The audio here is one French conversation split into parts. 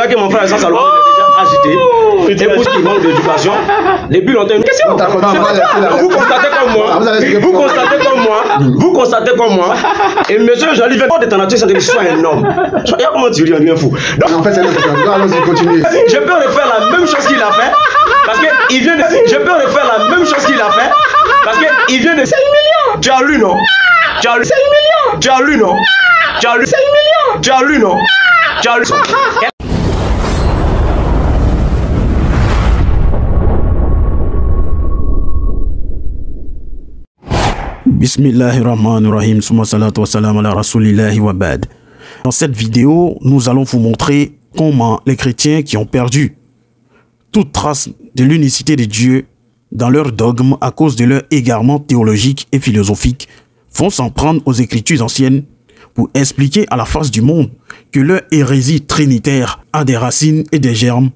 que mon frère Alexandre Salomon est déjà agité. Et pour qu'il manque d'éducation, depuis longtemps, une question. Vous constatez comme moi, et monsieur Joly fait de ta nature, c'est de soit un homme. Regarde comment tu ris, on devient fou. Donc, en fait, allons-y, continuer. Je peux refaire la même chose qu'il a fait, parce qu'il vient de. Je peux refaire la même chose qu'il a fait, parce qu'il vient de. C'est humiliant. Tu as lu, non? Tu as lu. C'est humiliant. Tu as lu, non? Tu as lu. C'est humiliant. Tu as lu, non? Tu as lu. Bismillahirrahmanirrahim, summa salatu wa salam ala rasulillahi wa ba'd. Dans cette vidéo, nous allons vous montrer comment les chrétiens qui ont perdu toute trace de l'unicité de Dieu dans leur dogme à cause de leur égarement théologique et philosophique vont s'en prendre aux écritures anciennes pour expliquer à la face du monde que leur hérésie trinitaire a des racines et des germes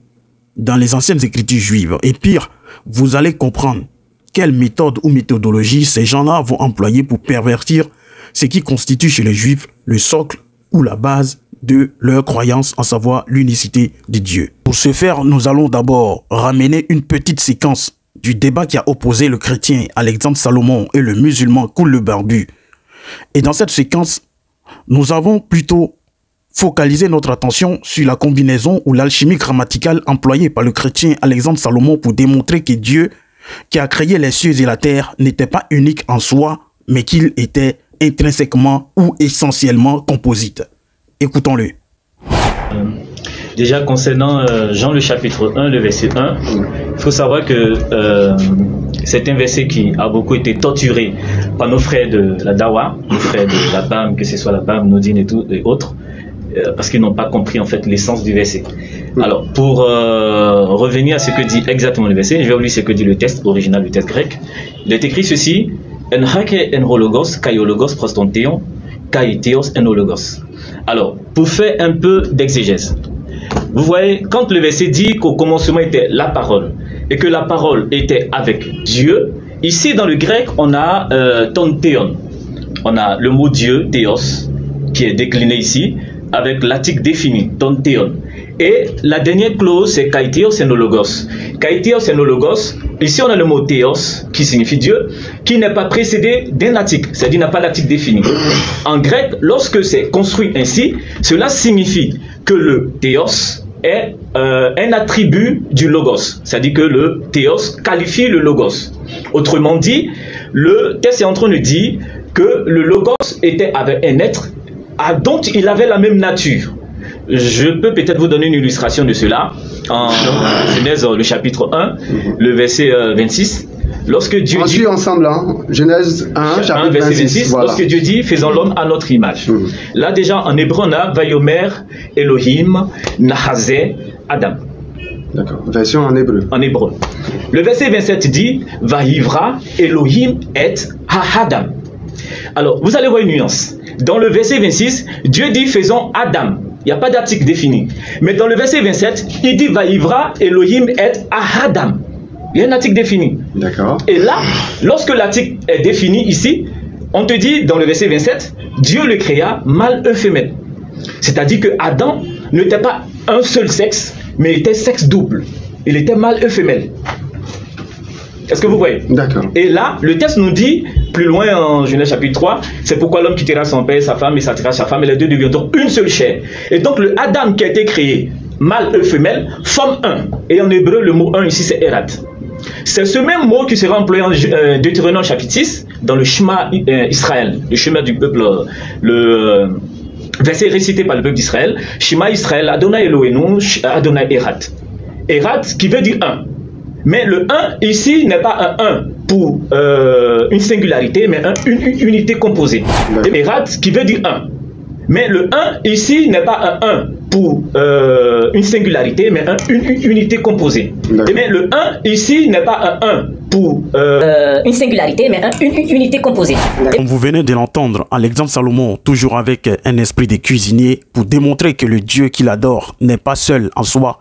dans les anciennes écritures juives. Et pire, vous allez comprendre quelle méthode ou méthodologie ces gens-là vont employer pour pervertir ce qui constitue chez les Juifs le socle ou la base de leur croyance, à savoir l'unicité de Dieu. Pour ce faire, nous allons d'abord ramener une petite séquence du débat qui a opposé le chrétien Alexandre Salomon et le musulman Koul le Barbu. Et dans cette séquence, nous avons plutôt focalisé notre attention sur la combinaison ou l'alchimie grammaticale employée par le chrétien Alexandre Salomon pour démontrer que Dieu qui a créé les cieux et la terre n'était pas unique en soi, mais qu'il était intrinsèquement ou essentiellement composite. Écoutons-le. Déjà concernant Jean le chapitre 1, le verset 1, il faut savoir que c'est un verset qui a beaucoup été torturé par nos frères de la Dawa, nos frères de la BAM, que ce soit la BAM, Nodine et autres, parce qu'ils n'ont pas compris en fait l'essence du verset. Alors, pour revenir à ce que dit exactement le verset, je vais vous lire ce que dit le texte original, le texte grec. Il est écrit ceci: En hake en hologos, kaiologos prostonteon, kaiteos en hologos. Alors, pour faire un peu d'exégèse, vous voyez, quand le verset dit qu'au commencement était la parole, et que la parole était avec Dieu, ici dans le grec, on a ton théon. On a le mot Dieu, théos, qui est décliné ici, avec l'article défini, ton théon. Et la dernière clause, c'est kaiteos en hologos. Kaiteos en hologos, ici on a le mot théos, qui signifie Dieu, qui n'est pas précédé d'un article, c'est-à-dire n'a pas d'article défini. En grec, lorsque c'est construit ainsi, cela signifie que le théos est un attribut du logos, c'est-à-dire que le théos qualifie le logos. Autrement dit, le texte est en train de dire que le logos était avec un être dont il avait la même nature. Je peux peut-être vous donner une illustration de cela en Genèse, le chapitre 1, le verset 26. Lorsque Dieu dit, ensemble, hein? Genèse 1, chapitre verset 26, voilà. Lorsque Dieu dit, faisons l'homme à notre image. Là déjà en hébreu on a Vayomer Elohim Nahazé Adam. D'accord, version en hébreu. En hébreu. Le verset 27 dit Vahivra Elohim et Ha-Adam. Alors vous allez voir une nuance. Dans le verset 26, Dieu dit faisons Adam. Il n'y a pas d'article défini. Mais dans le verset 27, il dit Vaivra Elohim et Adam. Il y a un article défini. D'accord. Et là, lorsque l'article est défini ici, on te dit dans le verset 27, Dieu le créa mâle et femelle. C'est-à-dire que Adam n'était pas un seul sexe, mais il était sexe double. Il était mâle et femelle. Est-ce que vous voyez? D'accord. Et là, le texte nous dit, plus loin en Genèse chapitre 3, c'est pourquoi l'homme quittera son père, sa femme, et s'attachera sa femme, et les deux deviendront une seule chair. Et donc le Adam qui a été créé, mâle et femelle, forme un. Et en hébreu, le mot un ici, c'est Erat. C'est ce même mot qui sera employé en Deutéronome chapitre 6, dans le Shema Israël, le chemin du peuple, le verset récité par le peuple d'Israël. Shema Israël, Adonai Elohenu, Adonai Erat. Erat qui veut dire un. Mais le 1 ici n'est pas un 1 pour une singularité, mais une unité composée. Erat qui veut dire 1. Mais le 1 ici n'est pas un 1 pour une singularité, mais une unité composée. Mais le 1 ici n'est pas un 1 pour une singularité, mais une unité composée. Comme vous venez de l'entendre, Alexandre Salomon, toujours avec un esprit de cuisinier, pour démontrer que le Dieu qu'il adore n'est pas seul en soi,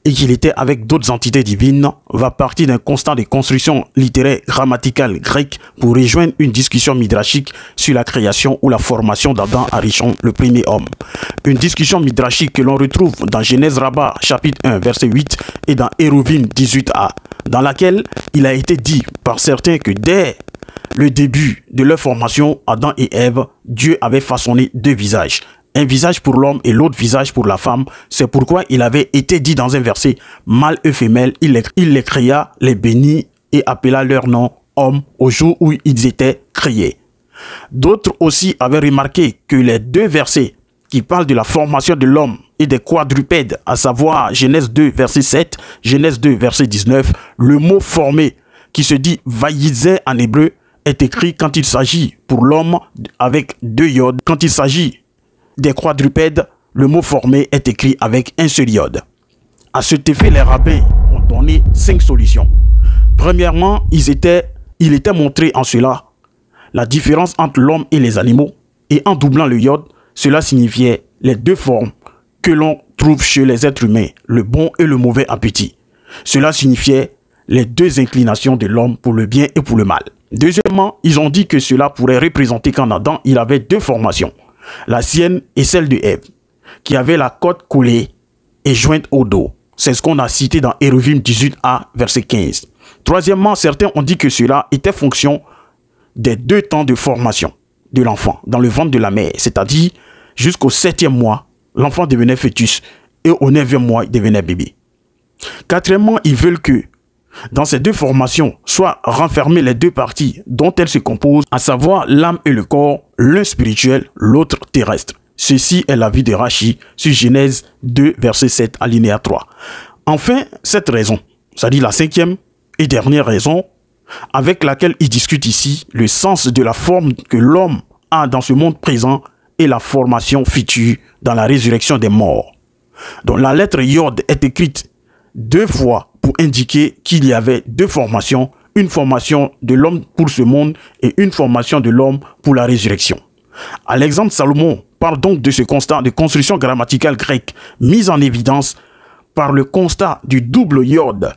et qu'il était avec d'autres entités divines va partir d'un constat de construction littéraire grammaticale grecque pour rejoindre une discussion midrashique sur la création ou la formation d'Adam Arishon, le premier homme. Une discussion midrashique que l'on retrouve dans Genèse Rabbah chapitre 1 verset 8 et dans Hérovim 18a, dans laquelle il a été dit par certains que dès le début de leur formation, Adam et Ève, Dieu avait façonné deux visages. Un visage pour l'homme et l'autre visage pour la femme. C'est pourquoi il avait été dit dans un verset, mâle et femelle, il les créa, les bénit et appela leur nom homme au jour où ils étaient créés. D'autres aussi avaient remarqué que les deux versets qui parlent de la formation de l'homme et des quadrupèdes, à savoir Genèse 2 verset 7, Genèse 2 verset 19, le mot formé qui se dit vaïzé en hébreu est écrit quand il s'agit pour l'homme avec deux iodes. Quand il s'agit des quadrupèdes, le mot formé est écrit avec un seul iode. À cet effet, les rabbins ont donné 5 solutions. Premièrement, il était montré en cela la différence entre l'homme et les animaux, et en doublant le iode, cela signifiait les deux formes que l'on trouve chez les êtres humains, le bon et le mauvais appétit. Cela signifiait les deux inclinations de l'homme pour le bien et pour le mal. Deuxièmement, ils ont dit que cela pourrait représenter qu'en Adam, il avait deux formations, la sienne et celle de Ève, qui avait la côte collée et jointe au dos. C'est ce qu'on a cité dans Hérovim 18a, verset 15. Troisièmement, certains ont dit que cela était fonction des deux temps de formation de l'enfant dans le ventre de la mère, c'est-à-dire jusqu'au 7e mois, l'enfant devenait fœtus et au 9e mois, il devenait bébé. Quatrièmement, ils veulent que dans ces deux formations soient renfermées les deux parties dont elles se composent, à savoir l'âme et le corps, l'un spirituel, l'autre terrestre. Ceci est l'avis de Rachi sur Genèse 2, verset 7, alinéa 3. Enfin, cette raison, c'est-à-dire la 5e et dernière raison, avec laquelle il discute ici le sens de la forme que l'homme a dans ce monde présent et la formation future dans la résurrection des morts. Donc la lettre Yod est écrite 2 fois pour indiquer qu'il y avait deux formations, une formation de l'homme pour ce monde et une formation de l'homme pour la résurrection. Alexandre Salomon parle donc de ce constat de construction grammaticale grecque mis en évidence par le constat du double Yod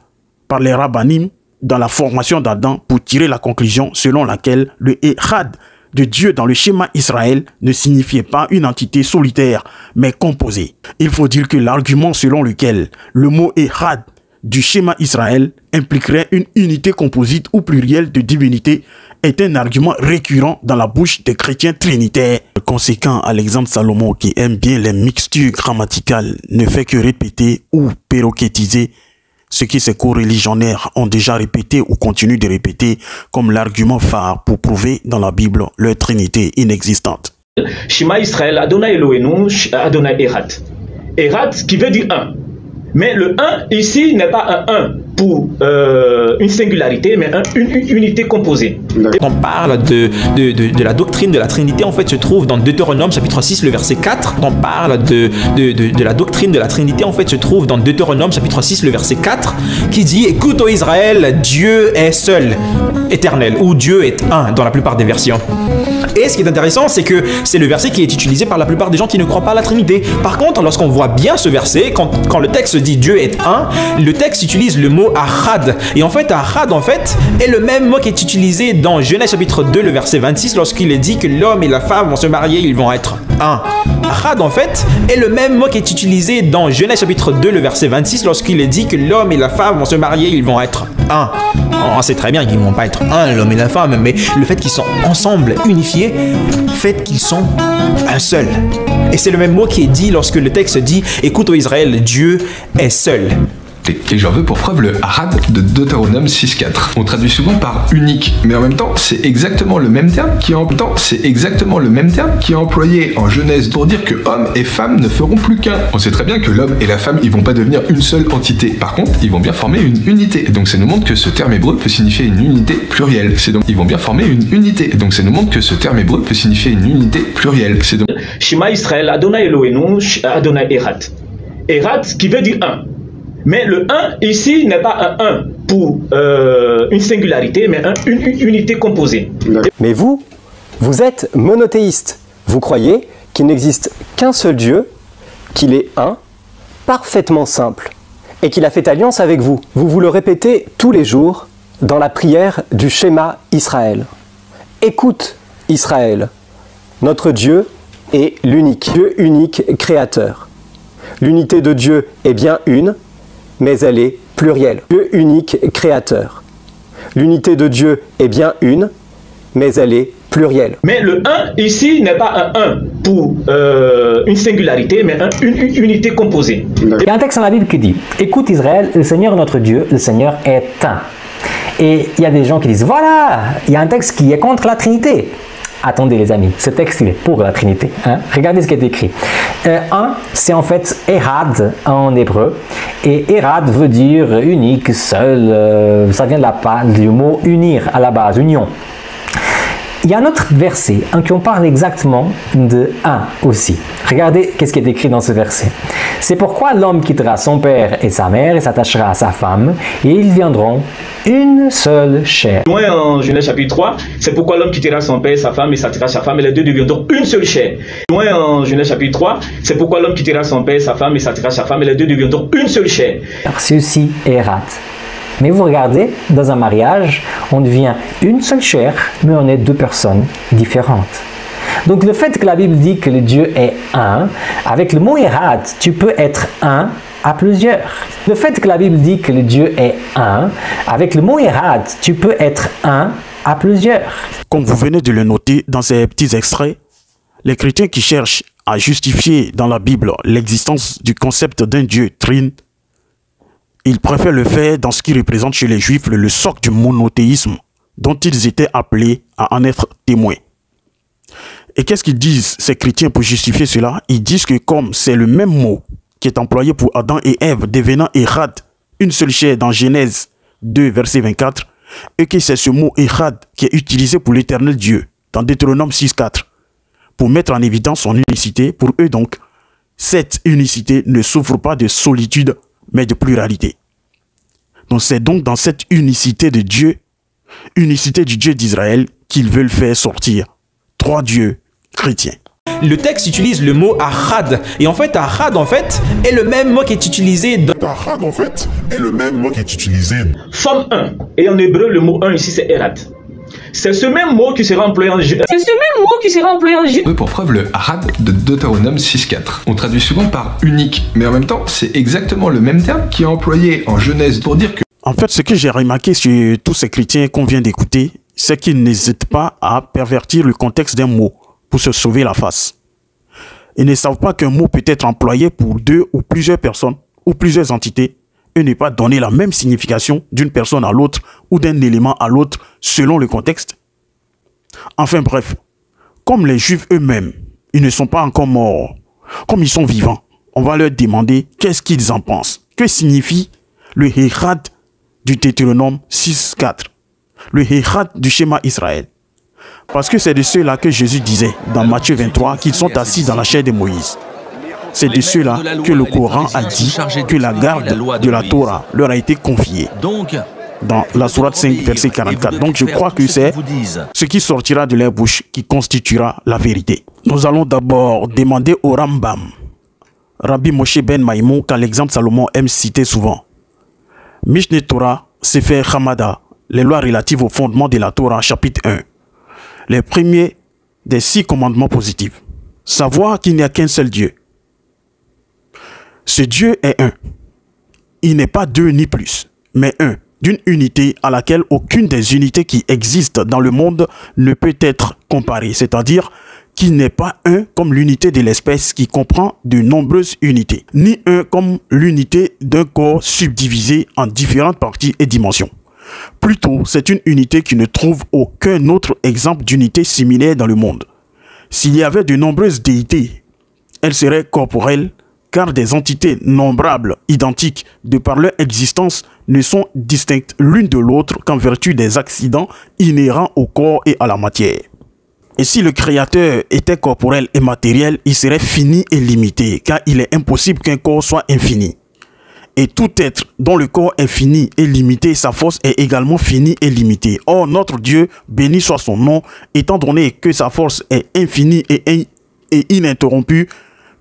par les rabbinim dans la formation d'Adam pour tirer la conclusion selon laquelle le Echad de Dieu dans le schéma Israël ne signifiait pas une entité solitaire, mais composée. Il faut dire que l'argument selon lequel le mot Echad du schéma Israël impliquerait une unité composite ou plurielle de divinités est un argument récurrent dans la bouche des chrétiens trinitaires. Le conséquent, Alexandre Salomon, qui aime bien les mixtures grammaticales, ne fait que répéter ou péroquétiser ce que ses co-religionnaires ont déjà répété ou continuent de répéter comme l'argument phare pour prouver dans la Bible leur trinité inexistante. Shema Israël, Adonai Elohenu, Adonai Echad. Echad qui veut dire un. Mais le 1 ici n'est pas un 1 pour une singularité, mais une unité composée. On parle de la doctrine de la Trinité, en fait, se trouve dans Deutéronome chapitre 6, le verset 4. On parle de la doctrine de la Trinité, en fait, se trouve dans Deutéronome chapitre 6, le verset 4, qui dit « Écoute, ô Israël, Dieu est seul, éternel » ou « Dieu est un » dans la plupart des versions. Et ce qui est intéressant, c'est que c'est le verset qui est utilisé par la plupart des gens qui ne croient pas à la Trinité. Par contre, lorsqu'on voit bien ce verset, quand le texte dit Dieu est un, le texte utilise le mot Ahad. Et en fait, Ahad est le même mot qui est utilisé dans Genèse chapitre 2, le verset 26, lorsqu'il est dit que l'homme et la femme vont se marier, ils vont être un. Ahad, est le même mot qui est utilisé dans Genèse chapitre 2, le verset 26, lorsqu'il est dit que l'homme et la femme vont se marier, ils vont être un. On sait très bien qu'ils ne vont pas être un, l'homme et la femme, mais le fait qu'ils sont ensemble, unifiés, fait qu'ils sont un seul. Et c'est le même mot qui est dit lorsque le texte dit « Écoute, ô Israël, Dieu est seul ». Et j'en veux pour preuve le Ahad de Deutéronome 6.4. On traduit souvent par unique, mais en même temps, c'est exactement le même terme qui est employé en Genèse pour dire que hommes et femmes ne feront plus qu'un. On sait très bien que l'homme et la femme, ils vont pas devenir une seule entité. Par contre, ils vont bien former une unité. Et donc ça nous montre que ce terme hébreu peut signifier une unité plurielle. Ils vont bien former une unité. Et donc ça nous montre que ce terme hébreu peut signifier une unité plurielle. Shema Israël, Adonai Elohenu, Adonai Echad. Echad qui veut dire un. Mais le 1 ici n'est pas un 1 pour une singularité, mais une unité composée. Mais vous êtes monothéiste. Vous croyez qu'il n'existe qu'un seul Dieu, qu'il est un, parfaitement simple. et qu'il a fait alliance avec vous. Vous vous le répétez tous les jours dans la prière du Shema Israël. Écoute Israël, notre Dieu est l'unique, Dieu unique créateur. L'unité de Dieu est bien une, mais elle est plurielle. Dieu unique créateur. L'unité de Dieu est bien une, mais elle est plurielle. Mais le 1 ici n'est pas un 1 pour une singularité, mais une unité composée. Il y a un texte dans la Bible qui dit « Écoute Israël, le Seigneur notre Dieu, le Seigneur est un ». Et il y a des gens qui disent « Voilà, il y a un texte qui est contre la Trinité ». Attendez les amis, ce texte il est pour la Trinité. Hein? Regardez ce qui est écrit. Un, c'est en fait Erad en hébreu. Et Erad veut dire unique, seul. Ça vient du mot unir à la base, union. Il y a un autre verset qui en parle exactement de un aussi. Regardez qu'est-ce qui est écrit dans ce verset. C'est pourquoi l'homme quittera son père et sa mère et s'attachera à sa femme et ils viendront une seule chair. Loin en Genèse chapitre 3, c'est pourquoi l'homme quittera son père et sa femme et s'attachera à sa femme et les deux deviendront une seule chair. Loin en Genèse chapitre 3, c'est pourquoi l'homme quittera son père et sa femme et s'attachera à sa femme et les deux deviendront une seule chair. C'est aussi Erad. Mais vous regardez, dans un mariage, on devient une seule chair, mais on est deux personnes différentes. Donc le fait que la Bible dit que le Dieu est un, avec le mot Erad, tu peux être un à plusieurs. Le fait que la Bible dit que le Dieu est un, avec le mot Erad, tu peux être un à plusieurs. Comme vous venez de le noter dans ces petits extraits, les chrétiens qui cherchent à justifier dans la Bible l'existence du concept d'un Dieu trine, ils préfèrent le faire dans ce qui représente chez les Juifs le socle du monothéisme dont ils étaient appelés à en être témoins. Et qu'est-ce qu'ils disent ces chrétiens pour justifier cela? Ils disent que comme c'est le même mot qui est employé pour Adam et Ève devenant Erad, une seule chair dans Genèse 2 verset 24, et que c'est ce mot Erad qui est utilisé pour l'éternel Dieu dans Deutéronome 6 4 pour mettre en évidence son unicité. Pour eux donc, cette unicité ne souffre pas de solitude mais de pluralité. Donc c'est donc dans cette unicité de Dieu, unicité du Dieu d'Israël, qu'ils veulent faire sortir trois dieux chrétiens. Le texte utilise le mot Ahad. Et en fait, Ahad, est le même mot qui est utilisé dans... Forme 1. Et en hébreu, le mot 1 ici, c'est Erad. C'est ce même mot qui sera employé en Pour preuve, le Ahad de Deutéronome 6.4. On traduit souvent par unique, mais en même temps, c'est exactement le même terme qui est employé en Genèse pour dire que... En fait, ce que j'ai remarqué sur tous ces chrétiens qu'on vient d'écouter, c'est qu'ils n'hésitent pas à pervertir le contexte d'un mot pour se sauver la face. Ils ne savent pas qu'un mot peut être employé pour deux ou plusieurs personnes ou plusieurs entités et ne pas donner la même signification d'une personne à l'autre ou d'un élément à l'autre selon le contexte. Enfin bref, comme les Juifs eux-mêmes, ils ne sont pas encore morts, comme ils sont vivants, on va leur demander qu'est-ce qu'ils en pensent. Que signifie le Erad du Deutéronome 6.4, le Erad du schéma Israël? Parce que c'est de ceux-là que Jésus disait dans Matthieu 23 qu'ils sont assis dans la chair de Moïse. C'est de ceux-là que le Coran a dit que la garde de la Torah leur a été confiée. Dans la sourate 5, verset 44. Donc je crois que c'est ce qui sortira de leur bouche qui constituera la vérité. Nous allons d'abord demander au Rambam, Rabbi Moshe ben Maïmon, qu'à l'exemple Salomon aime citer souvent. Mishneh Torah, Sefer Hamada, les lois relatives au fondement de la Torah, chapitre 1. Les premiers des 6 commandements positifs. Savoir qu'il n'y a qu'un seul Dieu. Ce Dieu est un. Il n'est pas deux ni plus, mais un, d'une unité à laquelle aucune des unités qui existent dans le monde ne peut être comparée. C'est-à-dire qu'il n'est pas un comme l'unité de l'espèce qui comprend de nombreuses unités, ni un comme l'unité d'un corps subdivisé en différentes parties et dimensions. Plutôt, c'est une unité qui ne trouve aucun autre exemple d'unité similaire dans le monde. S'il y avait de nombreuses déités, elles seraient corporelles, car des entités nombrables, identiques, de par leur existence, ne sont distinctes l'une de l'autre qu'en vertu des accidents inhérents au corps et à la matière. Et si le Créateur était corporel et matériel, il serait fini et limité, car il est impossible qu'un corps soit infini. Et tout être dont le corps est fini et limité, sa force est également finie et limitée. Or, notre Dieu, béni soit son nom, étant donné que sa force est infinie et ininterrompue,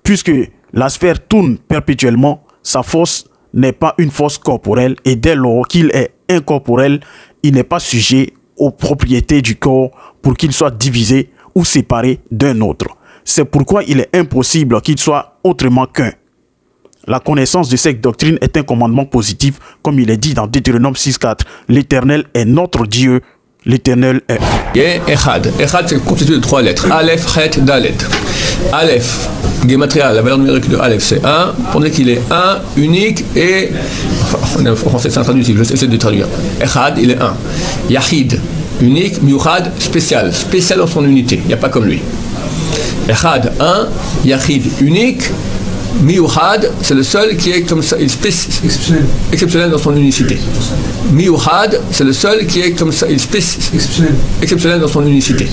puisque la sphère tourne perpétuellement, sa force n'est pas une force corporelle et dès lors qu'il est incorporel, il n'est pas sujet aux propriétés du corps pour qu'il soit divisé ou séparé d'un autre. C'est pourquoi il est impossible qu'il soit autrement qu'un. La connaissance de cette doctrine est un commandement positif, comme il est dit dans Deutéronome 6.4. L'Éternel est notre Dieu, l'Éternel est... Echad. Echad, c'est constitué de 3 lettres. Aleph, Het, Dalet. Aleph, Gematria, la valeur numérique de Aleph, c'est 1. Pour dire qu'il est 1, unique et... Enfin, en français, c'est intraduisible, je vais essayer de traduire. Echad, il est 1. Yahid, unique. Miuchad, spécial. Spécial dans son unité. Il n'y a pas comme lui. Echad, 1. Yahid, unique. Miuchad, c'est le seul qui est comme ça, exceptionnel dans son unicité. Miuchad, c'est le seul qui est comme ça, exceptionnel dans son unicité.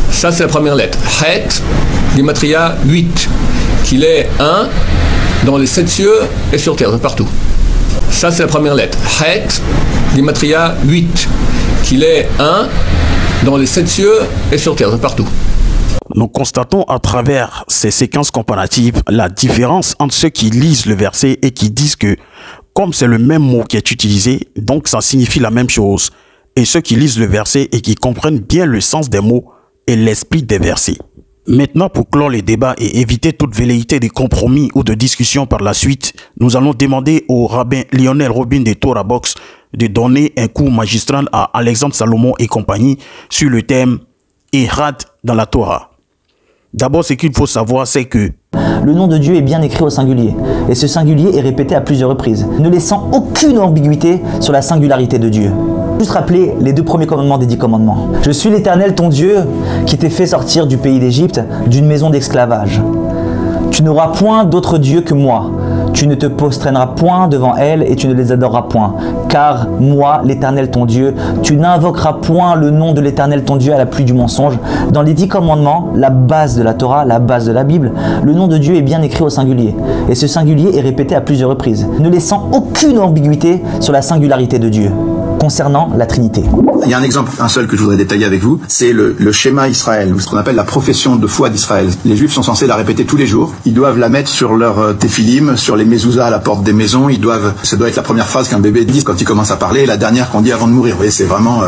Ça, c'est la première lettre. Het, Gematria 8, qu'il est 1 dans les 7 cieux et sur terre, partout. Ça, c'est la première lettre. Het, Gematria 8, qu'il est 1 dans les 7 cieux et sur terre, partout. Nous constatons à travers ces séquences comparatives la différence entre ceux qui lisent le verset et qui disent que, comme c'est le même mot qui est utilisé, donc ça signifie la même chose, et ceux qui lisent le verset et qui comprennent bien le sens des mots et l'esprit des versets. Maintenant, pour clore les débats et éviter toute velléité de compromis ou de discussion par la suite, nous allons demander au rabbin Lionel Robin de Torah Box de donner un cours magistral à Alexandre Salomon et compagnie sur le thème « Echad dans la Torah ». D'abord, ce qu'il faut savoir, c'est que le nom de Dieu est bien écrit au singulier, et ce singulier est répété à plusieurs reprises, ne laissant aucune ambiguïté sur la singularité de Dieu. Juste rappeler les 2 premiers commandements des 10 commandements. Je suis l'Éternel ton Dieu, qui t'ai fait sortir du pays d'Égypte, d'une maison d'esclavage. Tu n'auras point d'autre Dieu que moi. Tu ne te prosterneras point devant elles et tu ne les adoreras point. Car moi, l'Éternel ton Dieu, tu n'invoqueras point le nom de l'Éternel ton Dieu à la pluie du mensonge. Dans les 10 commandements, la base de la Torah, la base de la Bible, le nom de Dieu est bien écrit au singulier. Et ce singulier est répété à plusieurs reprises, ne laissant aucune ambiguïté sur la singularité de Dieu concernant la Trinité. Il y a un exemple, un seul que je voudrais détailler avec vous, c'est le schéma Israël, ou ce qu'on appelle la profession de foi d'Israël. Les Juifs sont censés la répéter tous les jours. Ils doivent la mettre sur leur téphilim, sur les mezuzahs à la porte des maisons. Ça doit être la première phrase qu'un bébé dit quand il commence à parler, et la dernière qu'on dit avant de mourir. Vous voyez, c'est vraiment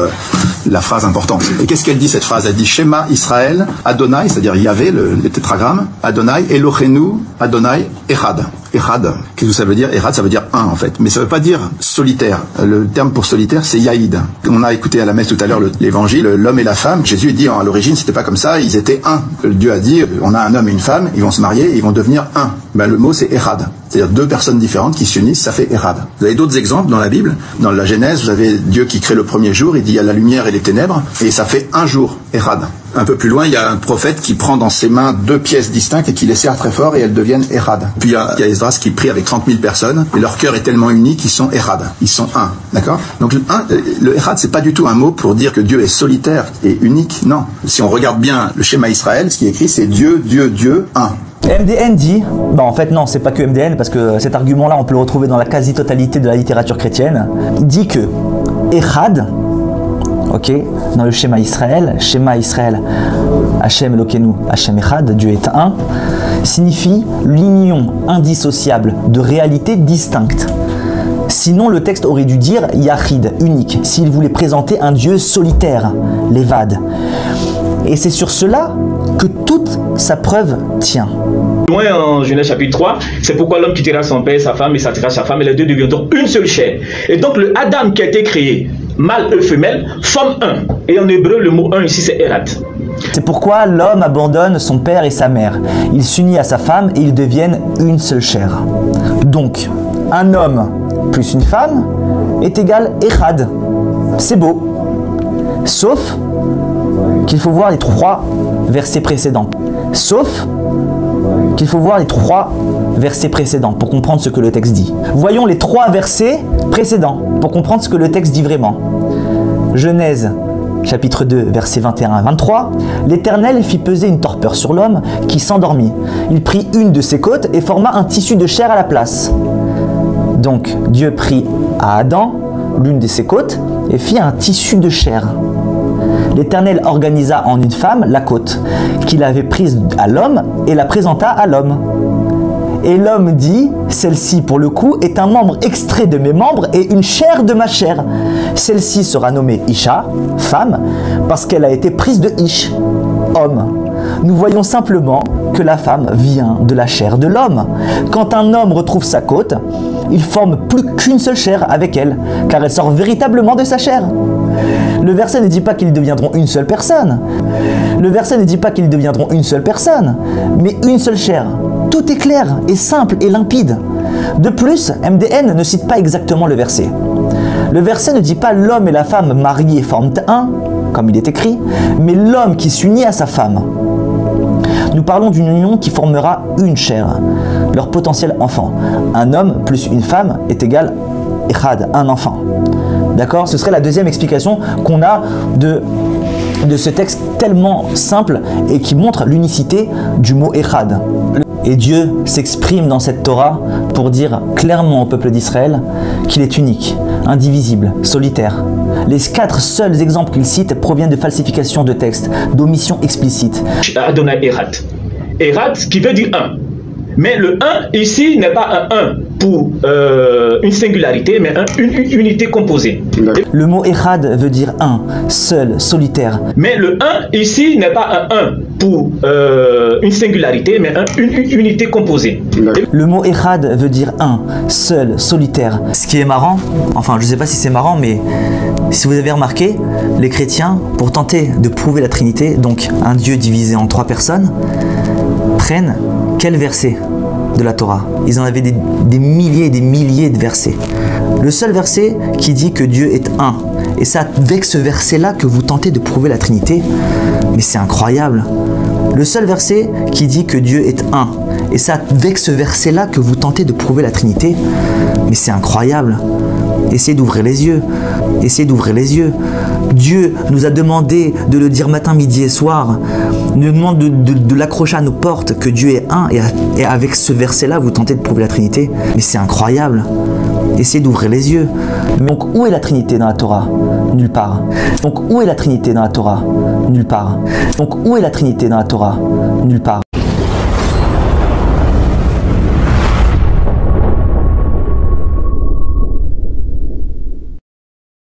la phrase importante. Et qu'est-ce qu'elle dit, cette phrase? Elle dit Shema Israël, Adonai, c'est-à-dire Yahvé, le tétragramme, Adonai, Elohenu, Adonai, Echad. Echad, qu'est-ce que ça veut dire? Echad, ça veut dire un en fait. Mais ça veut pas dire solitaire. Le terme pour solitaire, c'est Yaïd. On a écouté à la messe tout à l'heure l'évangile, l'homme et la femme. Jésus dit à l'origine, c'était pas comme ça, ils étaient un. Dieu a dit, on a un homme et une femme, ils vont se marier, ils vont devenir un. Ben, le mot c'est Echad. C'est-à-dire 2 personnes différentes qui s'unissent, ça fait Echad. Vous avez d'autres exemples dans la Bible. Dans la Genèse, vous avez Dieu qui crée le premier jour, il dit il y a la lumière et les ténèbres, et ça fait un jour, Echad. Un peu plus loin, il y a un prophète qui prend dans ses mains 2 pièces distinctes et qui les serre très fort et elles deviennent Echad. Puis il y a Esdras qui prie avec 30 000 personnes et leur cœur est tellement uni qu'ils sont Echad. Ils sont un, d'accord? Donc le Echad, c'est pas du tout un mot pour dire que Dieu est solitaire et unique, non. Si on regarde bien le schéma Israël, ce qui est écrit, c'est Dieu, Dieu, Dieu, un. MDN dit, en fait non, c'est pas que MDN, parce que cet argument-là, on peut le retrouver dans la quasi-totalité de la littérature chrétienne. Il dit que Echad, ok, dans le schéma Israël, Hachem Elokeinu, Hachem Echad, Dieu est un, signifie l'union indissociable de réalités distinctes. Sinon, le texte aurait dû dire Yachid, unique, s'il voulait présenter un Dieu solitaire, l'Evad. Et c'est sur cela que toute sa preuve tient. Loin en Genèse chapitre 3, c'est pourquoi l'homme quittera son père, sa femme et s'attachera sa femme, et les deux deviendront une seule chair. Et donc le Adam qui a été créé, mâle et femelle, forment un. Et en hébreu, le mot un ici c'est Erat. C'est pourquoi l'homme abandonne son père et sa mère. Il s'unit à sa femme et ils deviennent une seule chair. Donc, un homme plus une femme est égal Echad. C'est beau. Sauf qu'il faut voir les 3 versets précédents. Pour comprendre ce que le texte dit. Voyons les 3 versets précédents pour comprendre ce que le texte dit vraiment. Genèse chapitre 2, versets 21 à 23. L'Éternel fit peser une torpeur sur l'homme qui s'endormit. Il prit une de ses côtes et forma un tissu de chair à la place. Donc Dieu prit à Adam l'une de ses côtes et fit un tissu de chair. L'Éternel organisa en une femme la côte qu'il avait prise à l'homme et la présenta à l'homme. Et l'homme dit, celle-ci pour le coup est un membre extrait de mes membres et une chair de ma chair. Celle-ci sera nommée Isha, femme, parce qu'elle a été prise de Ish, homme. Nous voyons simplement que la femme vient de la chair de l'homme. Quand un homme retrouve sa côte, il forme plus qu'une seule chair avec elle, car elle sort véritablement de sa chair. Le verset ne dit pas qu'ils deviendront une seule personne. Le verset ne dit pas qu'ils deviendront une seule personne, mais une seule chair. Tout est clair et simple et limpide. De plus, MDN ne cite pas exactement le verset. Le verset ne dit pas l'homme et la femme mariés forment un, comme il est écrit, mais l'homme qui s'unit à sa femme. Nous parlons d'une union qui formera une chair, leur potentiel enfant. Un homme plus une femme est égal Echad, un enfant. D'accord? Ce serait la deuxième explication qu'on a de ce texte tellement simple et qui montre l'unicité du mot Echad. Et Dieu s'exprime dans cette Torah pour dire clairement au peuple d'Israël qu'il est unique, indivisible, solitaire. Les 4 seuls exemples qu'il cite proviennent de falsification de texte, d'omission explicite. Adonai Echad. Echad qui veut dire un. Mais le 1 ici n'est pas un 1 pour une singularité, mais une unité composée. Le mot Echad veut dire un, seul, solitaire. Mais le 1 ici n'est pas un 1 pour une singularité, mais une unité composée. Le mot Echad veut dire un, seul, solitaire. Ce qui est marrant, enfin je ne sais pas si c'est marrant, mais si vous avez remarqué, les chrétiens, pour tenter de prouver la Trinité, donc un Dieu divisé en 3 personnes, prennent quel verset de la Torah? Ils en avaient des milliers et des milliers de versets. Le seul verset qui dit que Dieu est un. Et c'est avec ce verset-là que vous tentez de prouver la Trinité. Mais c'est incroyable. Le seul verset qui dit que Dieu est un. Et c'est avec ce verset-là que vous tentez de prouver la Trinité. Mais c'est incroyable. Essayez d'ouvrir les yeux. Essayez d'ouvrir les yeux. Dieu nous a demandé de le dire matin, midi et soir. Il nous demande de l'accrocher à nos portes, que Dieu est un. Et avec ce verset-là, vous tentez de prouver la Trinité. Mais c'est incroyable. Essayez d'ouvrir les yeux. Donc où est la Trinité dans la Torah? Nulle part. Donc où est la Trinité dans la Torah? Nulle part. Donc où est la Trinité dans la Torah? Nulle part.